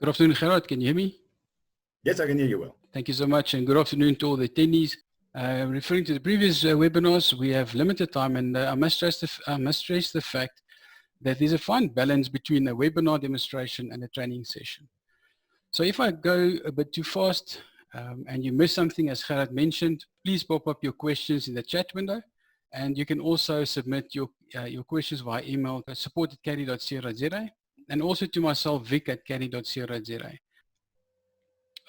Good afternoon, Gerard. Can you hear me? Yes, I can hear you well. Thank you so much, and good afternoon to all the attendees. Referring to the previous webinars, we have limited time, and I must stress the fact that there's a fine balance between a webinar demonstration and a training session. So if I go a bit too fast and you miss something, as Gerard mentioned, please pop up your questions in the chat window, and you can also submit your questions via email at support@caddie.co.za, and also to myself, vic@caddie.co.za.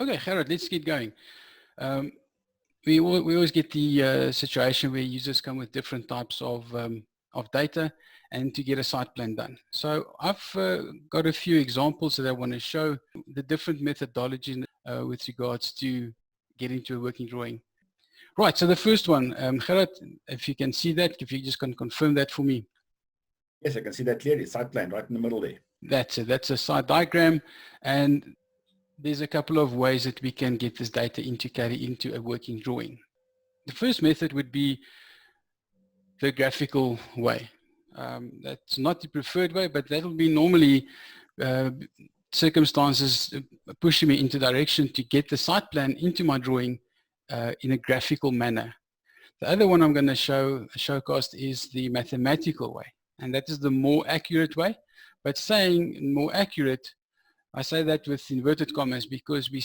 Okay, Gerard, let's get going. We always get the situation where users come with different types of data and to get a site plan done. So I've got a few examples that I want to show the different methodologies with regards to getting to a working drawing. Right, so the first one, Gerard, if you can see that, if you just can confirm that for me. Yes, I can see that clearly, site plan right in the middle there. That's it, that's a site diagram, and there's a couple of ways that we can get this data into Caddie into a working drawing. The first method would be the graphical way. That's not the preferred way, but that will be normally circumstances pushing me into direction to get the site plan into my drawing in a graphical manner. The other one I'm going to showcast is the mathematical way, and that is the more accurate way. But saying more accurate, I say that with inverted commas because we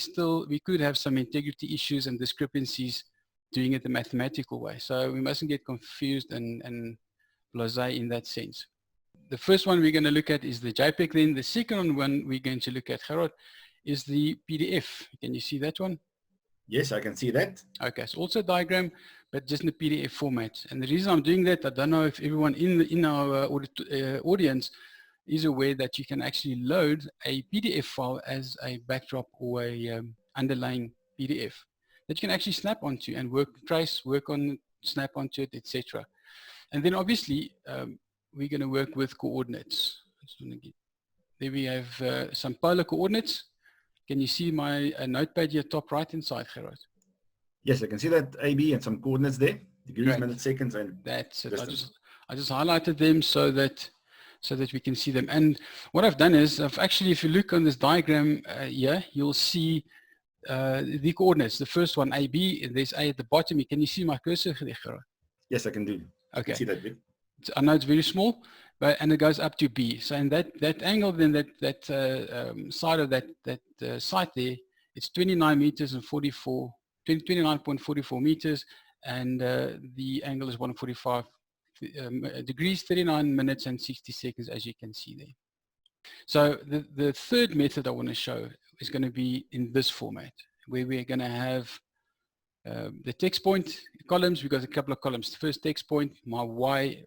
could have some integrity issues and discrepancies doing it the mathematical way. So we mustn't get confused and blasé in that sense. The first one we're going to look at is the JPEG. Then the second one we're going to look at, Gerard, is the PDF. Can you see that one? Yes, I can see that. Okay, it's also a diagram, but just in the PDF format. And the reason I'm doing that, I don't know if everyone in our audience is aware that you can actually load a PDF file as a backdrop or a underlying PDF that you can actually snap onto and work on, snap onto it, etc. And then obviously we're going to work with coordinates. There we have some polar coordinates. Can you see my notepad here, top right hand side, Gerard? Yes, I can see that AB and some coordinates there, degrees, Great. Minutes, seconds, and that's it. distance. I just highlighted them so that we can see them. And what I've done is I've actually, if you look on this diagram here, you'll see the coordinates. The first one, AB, and there's A at the bottom. Can you see my cursor there, Gerard? Yes, I can do. Okay. I can see that bit. I know it's very small, and it goes up to B. So in that angle, then that side of that site there, it's 29 meters and 29.44 meters, and the angle is 145 degrees, 39 minutes and 60 seconds, as you can see there. So the third method I want to show is going to be in this format, where we're going to have the text point columns. We've got a couple of columns. The first text point, my Y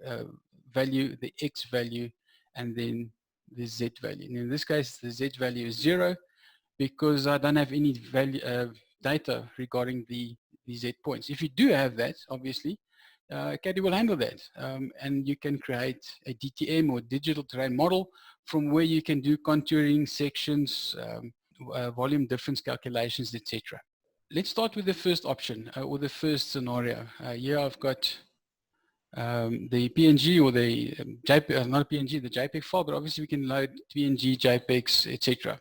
value, the X value, and then the Z value. And in this case, the Z value is 0 because I don't have any value data regarding the Z points. If you do have that, obviously, Caddie will handle that. And you can create a DTM or digital terrain model from where you can do contouring, sections, volume difference calculations, etc. Let's start with the first option or the first scenario. Here I've got the PNG or the JPEG, not PNG, the JPEG file, but obviously we can load PNG, JPEGs, etc.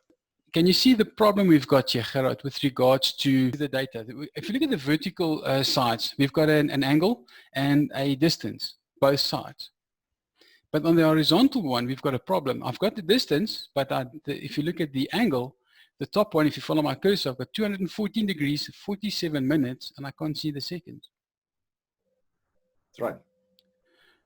Can you see the problem we've got here, Gerard, with regards to the data? If you look at the vertical sides, we've got an angle and a distance, both sides. But on the horizontal one, we've got a problem. I've got the distance, but if you look at the angle, the top one, if you follow my cursor, I've got 214 degrees, 47 minutes, and I can't see the seconds. That's right.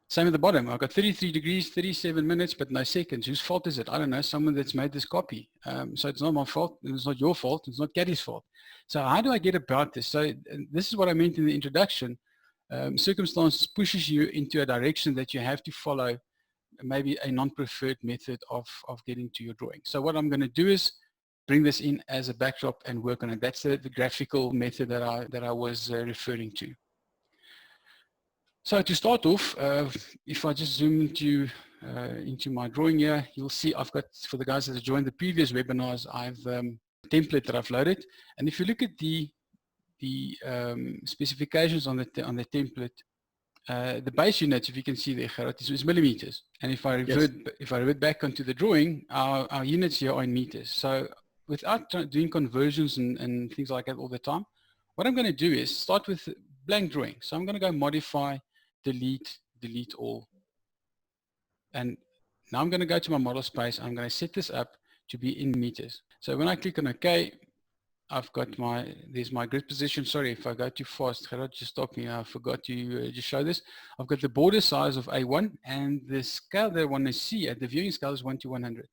Same at the bottom. I've got 33 degrees, 37 minutes, but no seconds. Whose fault is it? I don't know. Someone that's made this copy. So it's not my fault. It's not your fault. It's not Caddie's fault. So how do I get about this? So this is what I meant in the introduction. Circumstances pushes you into a direction that you have to follow maybe a non-preferred method of getting to your drawing. So what I'm going to do is bring this in as a backdrop and work on it. That's the graphical method that I was referring to. So to start off, if I just zoom into my drawing here, you'll see I've got, for the guys that have joined the previous webinars, I've a template that I've loaded. And if you look at the specifications on the template, the base units, if you can see there, Gerard, is millimeters. And if I revert back onto the drawing, our units here are in meters. So without doing conversions and things like that all the time, what I'm going to do is start with blank drawing. So I'm going to go modify, delete, delete all. And now I'm going to go to my model space. I'm going to set this up to be in meters. So when I click on OK, I've got there's my grid position. Sorry if I go too fast. Gerard, just stop me. I forgot to just show this. I've got the border size of A1 and the scale that I want to see at the viewing scale is 1 to 100.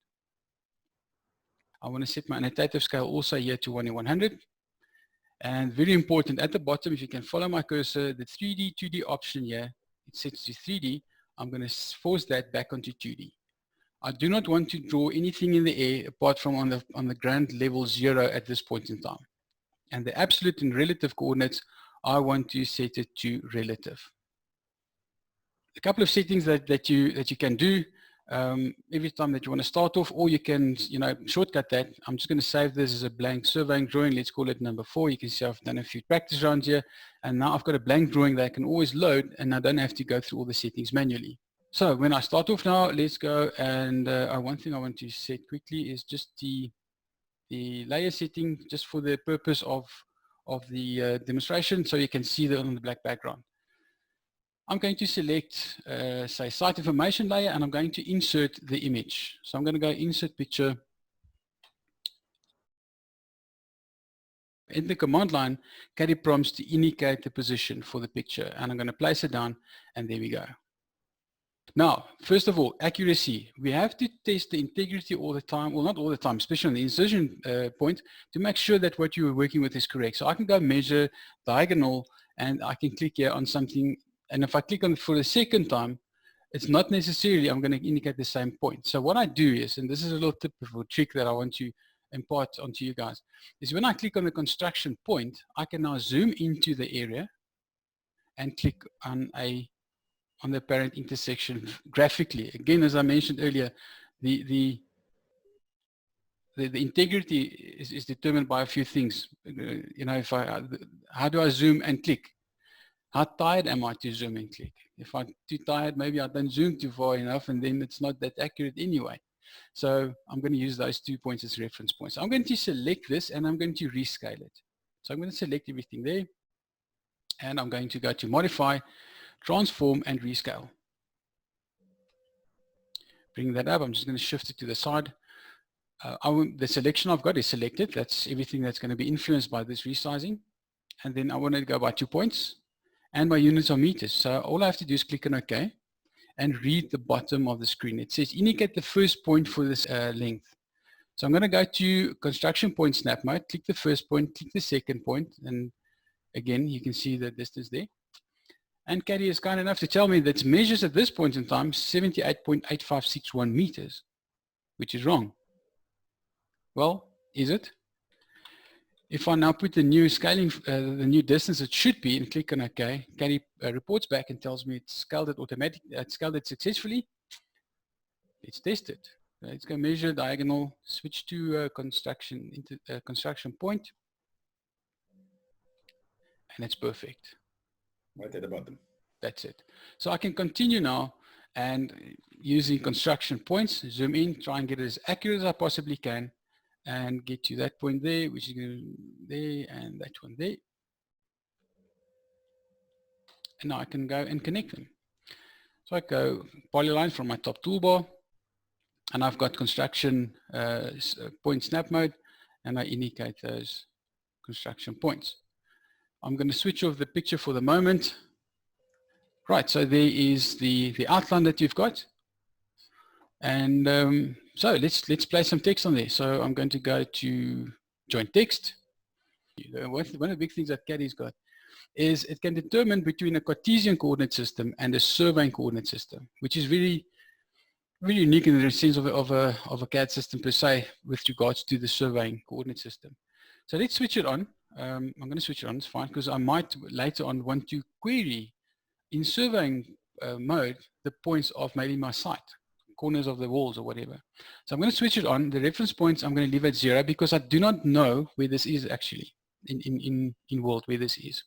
I want to set my annotative scale also here to 1 to 100. And very important, at the bottom, if you can follow my cursor, the 3D, 2D option here, it sets to 3D. I'm going to force that back onto 2D. I do not want to draw anything in the air apart from on the ground level 0 at this point in time. And the absolute and relative coordinates, I want to set it to relative. A couple of settings that you can do every time that you want to start off, or you can shortcut that. I'm just going to save this as a blank surveying drawing. Let's call it number 4. You can see I've done a few practice rounds here, and now I've got a blank drawing that I can always load, and I don't have to go through all the settings manually. So when I start off now, let's go and one thing I want to set quickly is just the layer setting, just for the purpose of the demonstration, so you can see that on the black background. I'm going to select, say, site information layer, and I'm going to insert the image. So I'm going to go insert picture. In the command line, Caddie prompts to indicate the position for the picture, and I'm going to place it down, and there we go. Now, first of all, accuracy. We have to test the integrity all the time, well, not all the time, especially on the insertion point, to make sure that what you are working with is correct. So I can go measure diagonal, and I can click here on something, and if I click on it for the second time, it's not necessarily I'm going to indicate the same point. So what I do is, and this is a little tip or trick that I want to impart onto you guys, is when I click on the construction point, I can now zoom into the area and click on the apparent intersection graphically. Again, as I mentioned earlier, the integrity is determined by a few things. How do I zoom and click? How tired am I to zoom and click? If I'm too tired, maybe I don't zoom too far enough, and then it's not that accurate anyway. So I'm going to use those 2 points as reference points. I'm going to select this, and I'm going to rescale it. So I'm going to select everything there, and I'm going to go to modify, transform, and rescale. Bring that up. I'm just going to shift it to the side. The selection I've got is selected. That's everything that's going to be influenced by this resizing. And then I want to go by 2 points, and my units are meters. So all I have to do is click on OK and read the bottom of the screen. It says indicate the first point for this length. So I'm going to go to construction point snap mode, click the first point, click the second point, and again you can see the distance there. And Caddie is kind enough to tell me that its measures at this point in time 78.8561 meters, which is wrong. Well, is it? If I now put the new scaling, the new distance it should be, and click on OK, Caddie reports back and tells me it's scaled it automatically, it's scaled it successfully. Let's test it. Let's go measure diagonal, switch to construction point, and it's perfect. Right at the bottom. That's it. So I can continue now and using construction points, zoom in, try and get it as accurate as I possibly can, and get to that point there, which is going there, and that one there. And now I can go and connect them. So I go polyline from my top toolbar, and I've got construction point snap mode, and I indicate those construction points. I'm going to switch off the picture for the moment. Right, so there is the outline that you've got. And so let's place some text on there. So I'm going to go to join text. One of the big things that Caddie's got is it can determine between a Cartesian coordinate system and a surveying coordinate system, which is very, very unique in the sense of a CAD system per se with regards to the surveying coordinate system. So let's switch it on. I'm going to switch it on, it's fine, because I might later on want to query in surveying mode the points of maybe my site, corners of the walls or whatever. So I'm going to switch it on. The reference points I'm going to leave at 0 because I do not know where this is actually in world where this is.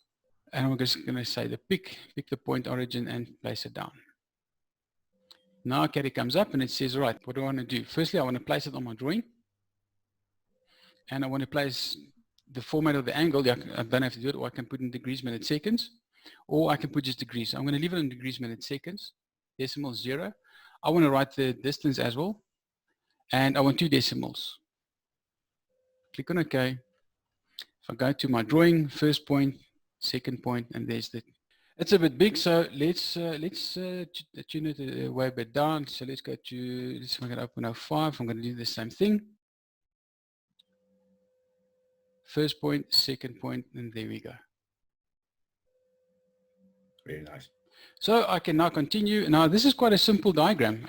And I'm just going to say pick the point origin and place it down. Now Caddie comes up and it says, right, what do I want to do? Firstly, I want to place it on my drawing. and I want to place the format of the angle. Yeah, I don't have to do it, or I can put in degrees, minutes, seconds, or I can put just degrees. I'm going to leave it in degrees, minutes, seconds, decimal 0. I want to write the distance as well, and I want 2 decimals. Click on OK. If I go to my drawing, first point, second point, and there's the. It's a bit big, so let's tune it way a bit down. So let's go to, let's make it up 105. I'm going to do the same thing. First point, second point, and there we go. Very nice. So I can now continue. Now this is quite a simple diagram.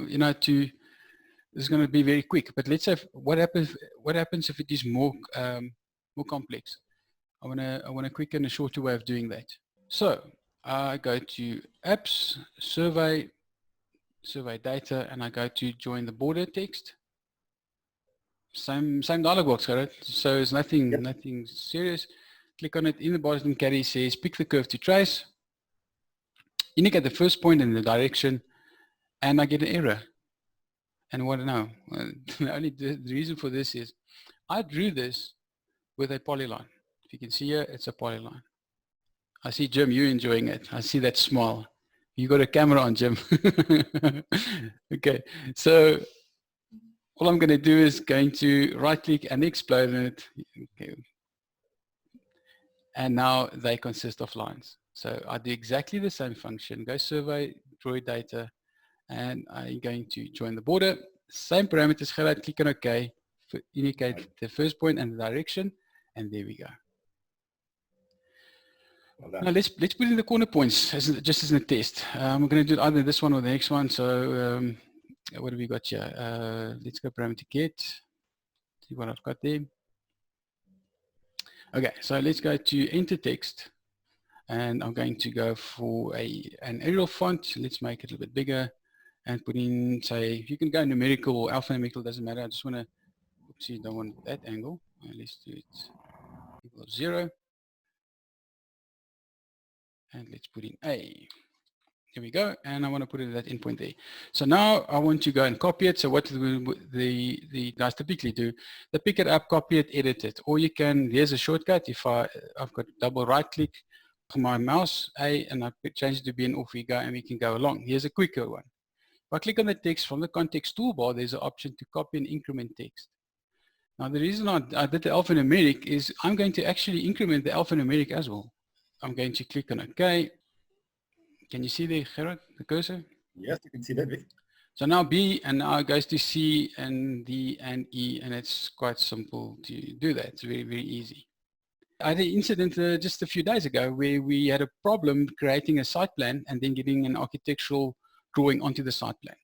You know, this is going to be very quick. But let's say what happens if it is more complex. I want a quick and a shorter way of doing that. So I go to apps, survey data, and I go to join the border text. Same dialog box, got it? So it's nothing serious. Click on it. In the bottom, Caddie says pick the curve to trace. Indicate the first point and the direction, and I get an error. And what now? The reason for this is I drew this with a polyline. If you can see here, it's a polyline. I see, Jim, you enjoying it. I see that smile. You got a camera on, Jim. Okay, so all I'm going to do is going to right click and explode it. Okay. And now they consist of lines. So I do exactly the same function. Go survey, draw data, and I'm going to join the border. Same parameters, click on OK, indicate the first point and the direction, and there we go. Well, now let's put in the corner points just as a test. We're going to do either this one or the next one. So what have we got here? Let's go parameter get. See what I've got there. Okay, so let's go to enter text, and I'm going to go for an Arial font. Let's make it a little bit bigger and put in, say, you can go numerical or alphanumerical, doesn't matter. I just want to, oopsie, don't want that angle. Let's do it equal 0. And let's put in A. Here we go, and I want to put it at that endpoint there. So now I want to go and copy it. So what the guys typically do, they pick it up, copy it, edit it. Or you can, here's a shortcut. If I've got double right click on my mouse, A, and I change it to be an off we go, and we can go along. Here's a quicker one. If I click on the text from the context toolbar, there's an option to copy and increment text. Now the reason I did the alphanumeric is I'm going to actually increment the alphanumeric as well. I'm going to click on OK. Can you see there, Gerard, the cursor? Yes, you can see that, Vic. So now B, and now it goes to C and D and E, and it's quite simple to do that. It's very, very easy. I had an incident just a few days ago where we had a problem creating a site plan and then getting an architectural drawing onto the site plan.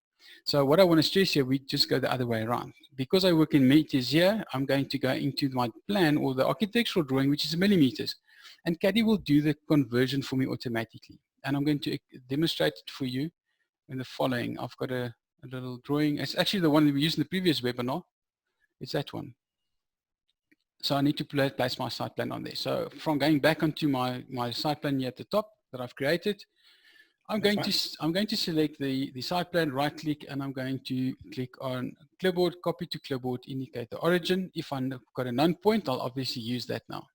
So what I want to stress here, we just go the other way around. Because I work in meters here, I'm going to go into my plan or the architectural drawing, which is millimeters. And Caddie will do the conversion for me automatically. And I'm going to demonstrate it for you in the following. I've got a little drawing. It's actually the one that we used in the previous webinar. It's that one. So I need to place my site plan on there. So from going back onto my site plan here at the top that I've created, I'm going to select the site plan, right click, and I'm going to click on clipboard, copy to clipboard, indicate the origin. If I've got a none point, I'll obviously use that now.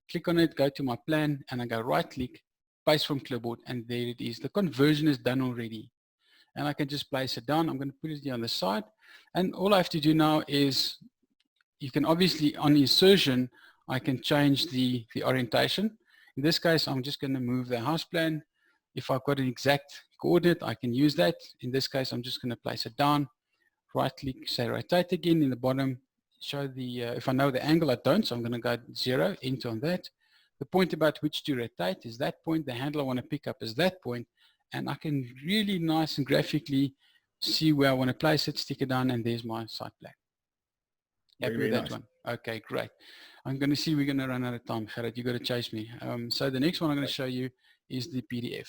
Click on it, go to my plan, and I go right click, paste from clipboard, and there it is. The conversion is done already. And I can just place it down. I'm going to put it here on the side. And all I have to do now is, you can obviously, on insertion, I can change the orientation. In this case, I'm just going to move the house plan. If I've got an exact coordinate, I can use that. In this case, I'm just going to place it down. Right click, say rotate again in the bottom. Show the, if I know the angle, I don't, so I'm going to go 0, enter on that. The point about which to rotate is that point. The handle I want to pick up is that point. And I can really nice and graphically see where I want to place it, stick it down, and there's my site plan. Happy with that one? Okay, great. I'm going to see we're going to run out of time. Gerard, you've got to chase me. So the next one I'm going to show you is the PDF.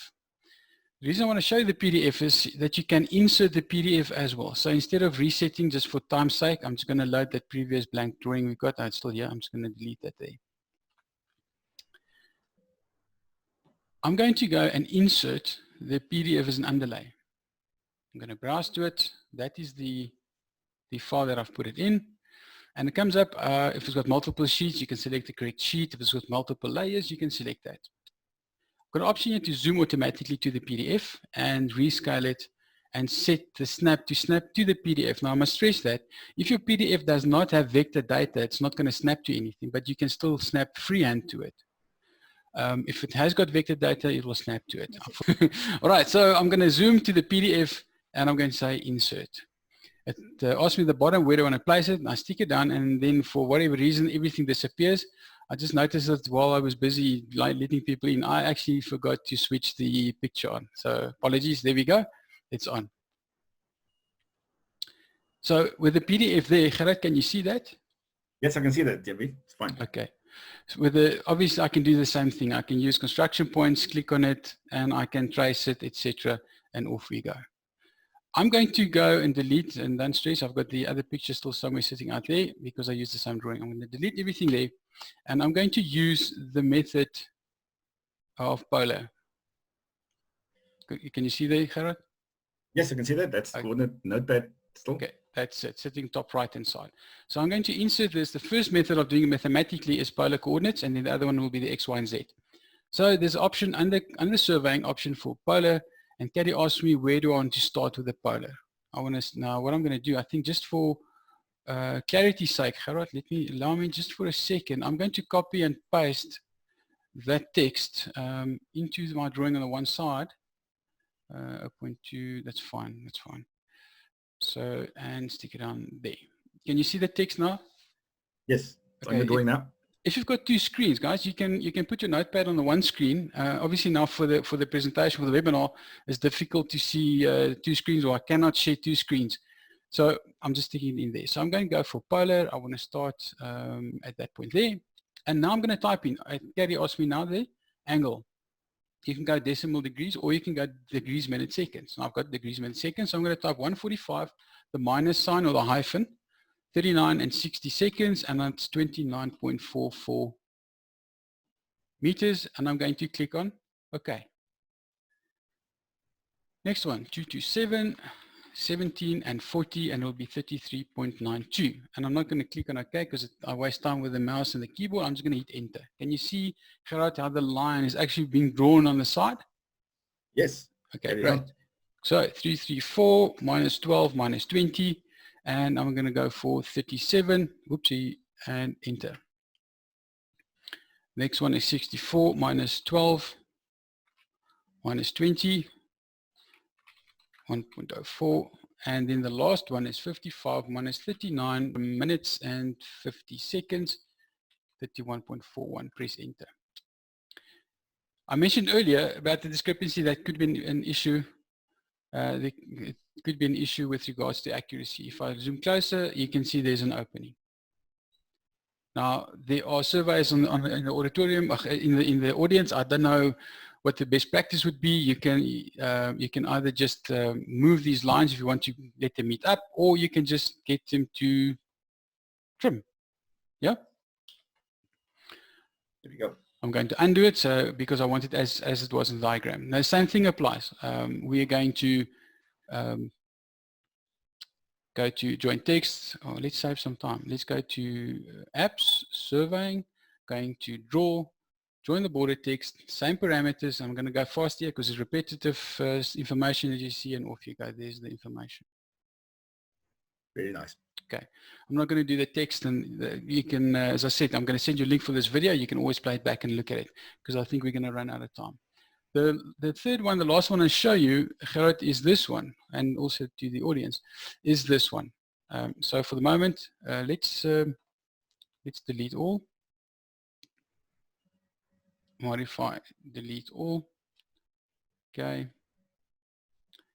The reason I want to show you the PDF is that you can insert the PDF as well. So instead of resetting just for time's sake, I'm just going to load that previous blank drawing we got. It's still here. I'm just going to delete that there. I'm going to go and insert the PDF as an underlay. I'm going to browse to it. That is the file that I've put it in. And it comes up, if it's got multiple sheets, you can select the correct sheet. If it's got multiple layers, you can select that. I've got an option here to zoom automatically to the PDF and rescale it and set the snap to the PDF. Now I must stress that if your PDF does not have vector data, it's not going to snap to anything, but you can still snap freehand to it. If it has got vector data, it will snap to it. All right, so I'm going to zoom to the PDF and I'm going to say insert. It asks me at the bottom where do I want to place it, and I stick it down, and then for whatever reason everything disappears. I just noticed that while I was busy letting people in, I actually forgot to switch the picture on. So apologies, there we go, it's on. So with the PDF there, Gerard, can you see that? Yes, I can see that, JB. It's fine. Okay. So with the, obviously I can do the same thing. I can use construction points, click on it, and I can trace it, etc., and off we go. I'm going to go and delete, and don't stress, I've got the other picture still somewhere sitting out there because I used the same drawing. I'm going to delete everything there, and I'm going to use the method of polar. Can you see there, Gerard? Yes, I can see that. That's Okay. coordinate notepad still. Okay, that's it, sitting top right hand side. So I'm going to insert this. The first method of doing it mathematically is polar coordinates, and then the other one will be the X, Y, and Z. So there's an option under surveying, option for polar, and Caddie asks me where do I want to start with the polar. I want to, now what I'm going to do, I think just for clarity's sake, Gerard, allow me just for a second. I'm going to copy and paste that text into my drawing on the one side. 0.2, that's fine, that's fine. So, and stick it on there. Can you see the text now? Yes, it's on the drawing now. If you've got two screens, guys, you can put your notepad on the one screen. Obviously now for the presentation, for the webinar, it's difficult to see two screens, or I cannot share two screens. So I'm just sticking it in there. So I'm going to go for polar. I want to start at that point there. And now I'm going to type in, Caddie asked me now the angle. You can go decimal degrees, or you can go degrees, minutes, seconds. Now I've got degrees, minutes, seconds. So I'm going to type 145, the minus sign or the hyphen, 39 and 60 seconds, and that's 29.44 meters. And I'm going to click on OK. Next one, 227, 17 and 40, and it will be 33.92. And I'm not going to click on OK because I waste time with the mouse and the keyboard. I'm just going to hit enter. Can you see, Gerard, how the line is actually being drawn on the side? Yes. Okay, great. So 334 minus 12 minus 20, and I'm going to go for 37, whoopsie, and enter. Next one is 64 minus 12 minus 20, 1.04, and then the last one is 55 minus 39 minutes and 50 seconds, 31.41. Press enter. I mentioned earlier about the discrepancy that could be an issue. It could be an issue with regards to accuracy. If I zoom closer, you can see there's an opening. Now there are surveys in the auditorium, in the audience. I don't know what the best practice would be. You can either just move these lines if you want to let them meet up, or you can just get them to trim. Yeah. There we go. I'm going to undo it because I want it as it was in the diagram. Now the same thing applies. We are going to go to join text. Oh, let's save some time. Let's go to apps, surveying, going to draw, join the border text, same parameters. I'm going to go fast here because it's repetitive information that you see, and off you go. There's the information. Very nice. Okay, I'm not going to do the text, and you can, as I said, I'm going to send you a link for this video. You can always play it back and look at it because I think we're going to run out of time. The third one, the last one I'll show you, Gerard, is this one, and also to the audience, is this one. So for the moment, let's delete all. Modify, delete all. Okay.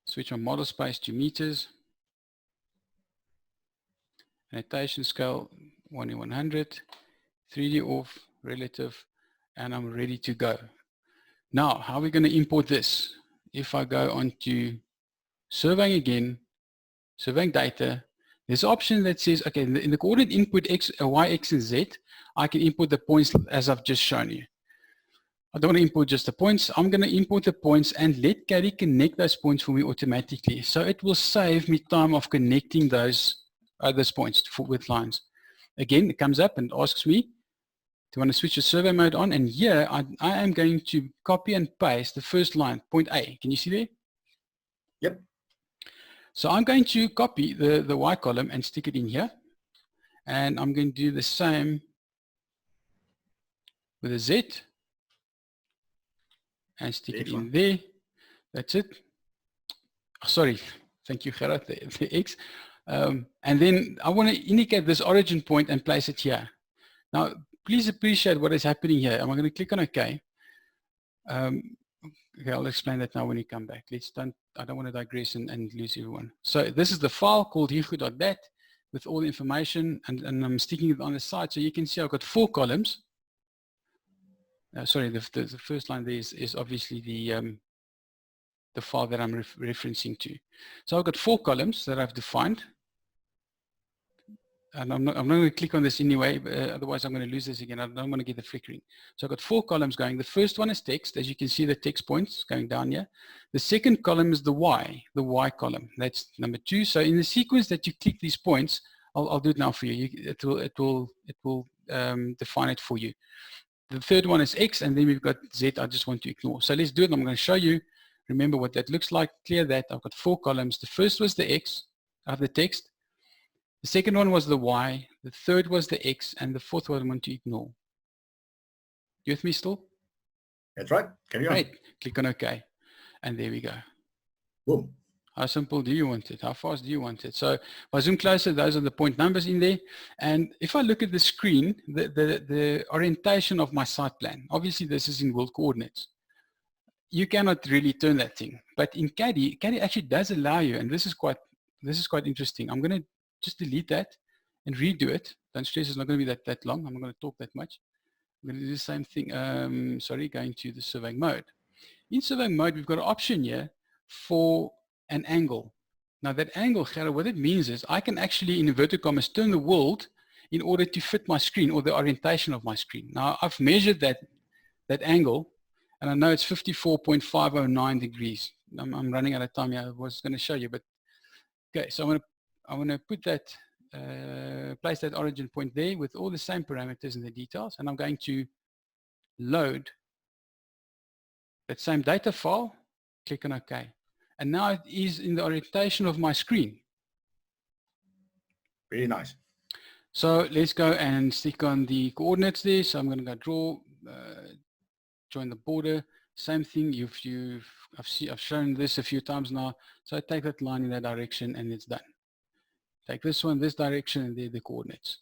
Switch on model space to meters. Annotation scale 1 in 100, 3D off, relative, and I'm ready to go. Now, how are we going to import this? If I go on to surveying again, surveying data, there's an option that says, okay, in the coordinate input X, Y, X, and Z, I can import the points as I've just shown you. I don't want to import just the points. I'm going to import the points and let Caddie connect those points for me automatically. So it will save me time of connecting those points with lines. again, it comes up and asks me, do you want to switch the survey mode on? And here, I am going to copy and paste the first line, point A. Can you see there? Yep. So I'm going to copy the Y column and stick it in here. And I'm going to do the same with a Z. And stick it in there. That's it. Oh, sorry. Thank you, Gerard, the X. And then I want to indicate this origin point and place it here. Now, please appreciate what is happening here. I'm going to click on OK. Okay, I'll explain that now when you come back. I don't want to digress and lose everyone. So this is the file called hugo.dat with all the information, and I'm sticking it on the side. So you can see I've got 4 columns. Sorry, the first line there is obviously the file that I'm referencing to. So I've got 4 columns that I've defined. And I'm not going to click on this anyway, otherwise I'm going to lose this again. I don't want to get the flickering. So I've got 4 columns going. The first one is text. As you can see, the text points going down here. The second column is the Y column. That's number 2. So in the sequence that you click these points, I'll do it now for you. It will define it for you. The third one is X, and then we've got Z. I just want to ignore. So let's do it. I'm going to show you. Remember what that looks like. Clear that. I've got 4 columns. The first was the X of the text. The second one was the Y, the third was the X, and the fourth one I want to ignore. You with me still? That's right. Carry on. Great. Click on OK. And there we go. Boom. How simple do you want it? How fast do you want it? So if I zoom closer, those are the point numbers in there. And if I look at the screen, the orientation of my site plan, obviously this is in world coordinates. You cannot really turn that thing. But in Caddie actually does allow you, and this is quite interesting. I'm going to just delete that and redo it. Don't stress, it's not going to be that long. I'm not going to talk that much. I'm going to do the same thing. Sorry, going to the surveying mode. In surveying mode, we've got an option here for an angle. Now that angle, Gerard, what it means is I can actually, in inverted commas, turn the world in order to fit my screen or the orientation of my screen. Now I've measured that angle, and I know it's 54.509 degrees. I'm running out of time here. I was going to show you, but okay. So I want to put that, place that origin point there with all the same parameters and the details, and I'm going to load that same data file, click on OK. And now it is in the orientation of my screen. Very nice. So let's go and stick on the coordinates there. So I'm going to go draw, join the border. Same thing. I've shown this a few times now. So I take that line in that direction and it's done. Take this one, this direction, and there the coordinates.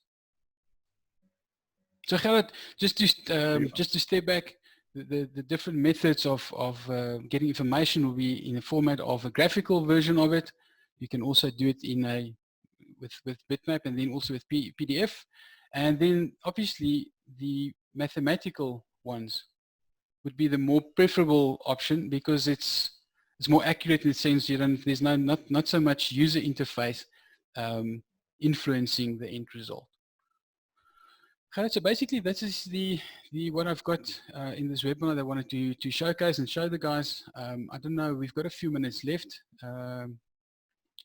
So Gerard, just to step back, the different methods of getting information will be in the format of a graphical version of it. You can also do it in with bitmap, and then also with PDF. And then obviously the mathematical ones would be the more preferable option, because it's more accurate in the sense there's not so much user interface influencing the end result. So basically this is the what I've got in this webinar that I wanted to showcase and show the guys. I don't know, we've got a few minutes left.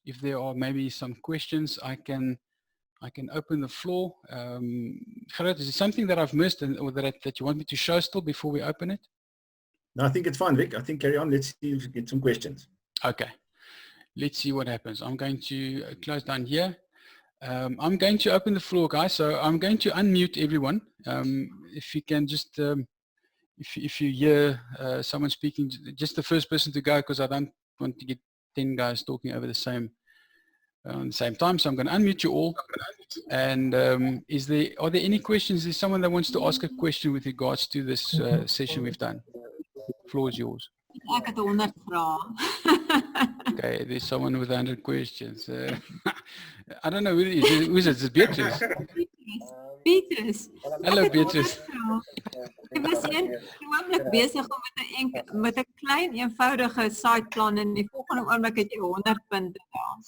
If there are maybe some questions, I can open the floor. Gerard, is there something that I've missed or that you want me to show still before we open it? No, I think it's fine, Vic. I think carry on. Let's see if we get some questions. Okay. Let's see what happens. I'm going to close down here. I'm going to open the floor, guys. So I'm going to unmute everyone. If you can just, if you hear someone speaking, just the first person to go, because I don't want to get 10 guys talking over the same time. So I'm going to unmute you all. And are there any questions? Is there someone that wants to ask a question with regards to this session we've done? The floor is yours. Ek het 100 vrae. Okay, there's someone with 100 questions. I don't know who it is. Who is it? Is it Beatrice? Beatrice. Hello, Beatrice. Ek was oomblik besig om met 'n klein eenvoudige siteplan, en die volgende oomblik het jy 100 punte daar.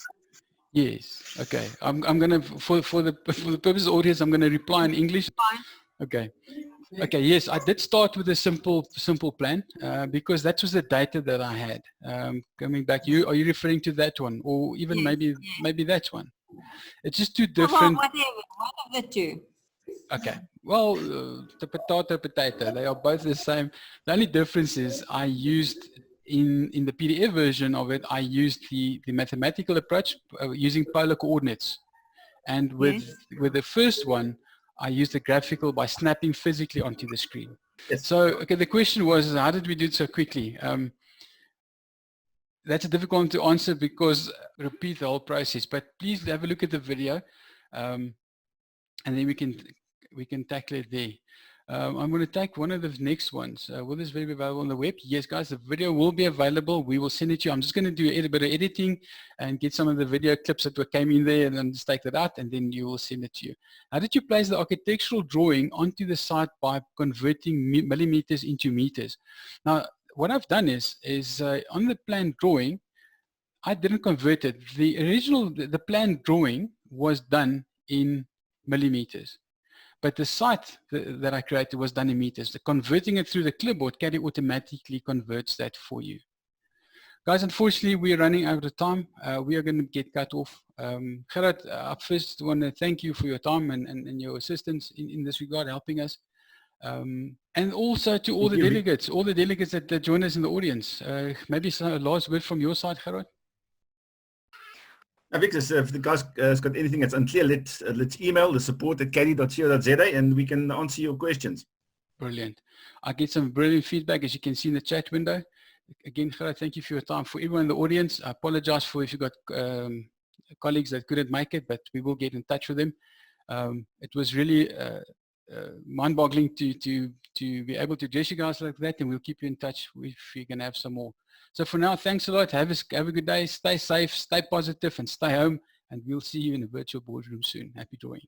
Yes. Okay. I'm gonna for the purpose of the audience, I'm gonna reply in English. Okay. Okay, yes, I did start with a simple plan because that was the data that I had. Coming back, are you referring to that one, or even yes, maybe that one? It's just two Well, different. whatever, one of the two. Okay. Well, the potato, they are both the same. The only difference is I used in the PDF version of it, I used the mathematical approach using polar coordinates. And with the first one, I used the graphical by snapping physically onto the screen. Yes. So, okay, the question was, how did we do it so quickly? That's a difficult one to answer because repeat the whole process, but please have a look at the video and then we can tackle it there. I'm going to take one of the next ones. Will this video be available on the web? Yes, guys, the video will be available. We will send it to you. I'm just going to do a bit of editing and get some of the video clips that came in there and then just take that out and then you will send it to you. How did you place the architectural drawing onto the site by converting millimeters into meters? Now, what I've done is on the planned drawing, I didn't convert it. The original, the planned drawing was done in millimeters. But the site that I created was done in meters. The converting it through the clipboard, Caddie automatically converts that for you. Guys, unfortunately, we're running out of time. We are going to get cut off. Gerard, I first want to thank you for your time and your assistance in this regard, helping us. And also to all the delegates that join us in the audience. Maybe a last word from your side, Gerard? Victor, if the guys has got anything that's unclear, let's email the support@caddie.co.za and we can answer your questions. Brilliant. I get some brilliant feedback, as you can see in the chat window. Again, Gerard, thank you for your time. For everyone in the audience, I apologize for if you got colleagues that couldn't make it, but we will get in touch with them. It was really mind-boggling to be able to address you guys like that, and we'll keep you in touch if you can have some more. So for now, thanks a lot. Have a good day. Stay safe, stay positive, and stay home. And we'll see you in a virtual boardroom soon. Happy drawing.